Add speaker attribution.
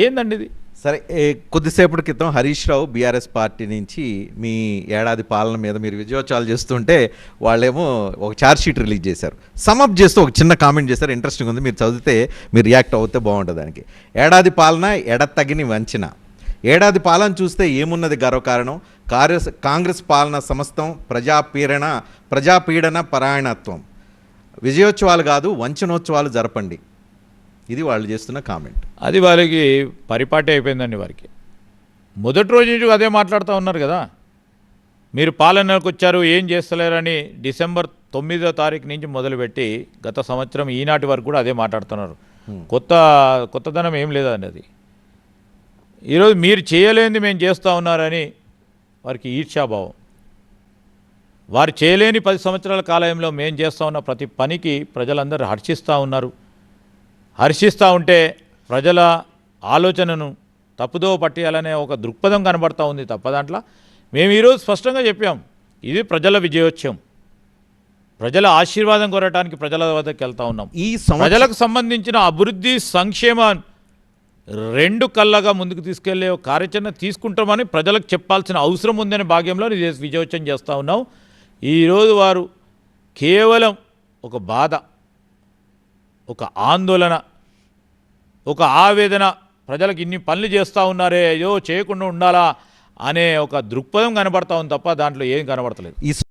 Speaker 1: ఏందండి ఇది?
Speaker 2: సరే, కొద్దిసేపటి క్రితం హరీష్ రావు బీఆర్ఎస్ పార్టీ నుంచి మీ ఏడాది పాలన మీద మీరు విజయోత్సవాలు చేస్తుంటే వాళ్ళేమో ఒక ఛార్జ్ షీట్ రిలీజ్ చేశారు. సమప్ చేస్తూ ఒక చిన్న కామెంట్ చేశారు, ఇంట్రెస్టింగ్ ఉంది, మీరు చదివితే మీరు రియాక్ట్ అవుతే బాగుంటుంది. దానికి ఏడాది పాలన ఎడతగిని వంచిన, ఏడాది పాలన చూస్తే ఏమున్నది గర్వకారణం, కాంగ్రెస్ పాలన సమస్తం ప్రజాపీడన పరాయణత్వం, విజయోత్సవాలు కాదు వంచనోత్సవాలు జరపండి. ఇది వాళ్ళు చేస్తున్న కామెంట్.
Speaker 1: అది వారికి పరిపాటి అయిపోయిందండి. వారికి మొదటి రోజు నుంచి అదే మాట్లాడుతూ ఉన్నారు కదా. మీరు పాలనకు వచ్చారు, ఏం చేస్తలేరని డిసెంబర్ 9వ తారీఖు నుంచి మొదలుపెట్టి గత సంవత్సరం ఈనాటి వరకు కూడా అదే మాట్లాడుతున్నారు. కొత్తదనం ఏం లేదండి. అది ఈరోజు మీరు చేయలేనిది మేము చేస్తూ ఉన్నారని వారికి ఈర్ష్యాభావం. వారు చేయలేని 10 సంవత్సరాల కాలంలో మేము చేస్తూ ఉన్న ప్రతి పనికి ప్రజలందరూ హర్షిస్తూ ఉన్నారు. హర్షిస్తూ ఉంటే ప్రజల ఆలోచనను తప్పుదో పట్టేయాలనే ఒక దృక్పథం కనబడతా ఉంది తప్ప దాంట్లో మేము ఈరోజు స్పష్టంగా చెప్పాం, ఇది ప్రజల విజయోత్సవం, ప్రజల ఆశీర్వాదం కోరటానికి ప్రజల వద్దకు వెళ్తూ ఉన్నాం.
Speaker 2: ఈ
Speaker 1: ప్రజలకు సంబంధించిన అభివృద్ధి సంక్షేమం 2 కళ్ళగా ముందుకు తీసుకెళ్లే కార్యాచరణ తీసుకుంటామని ప్రజలకు చెప్పాల్సిన అవసరం ఉందనే భాగ్యంలో విజయోత్సవం చేస్తూ ఉన్నాం. ఈరోజు వారు కేవలం ఒక బాధ, ఒక ఆందోళన, ఒక ఆవేదన, ప్రజలకు ఇన్ని పనులు చేస్తూ ఉన్నారే, అయ్యో చేయకుండా ఉండాలా అనే ఒక దృక్పథం కనబడతా ఉంది తప్ప దాంట్లో ఏం కనబడతలేదు.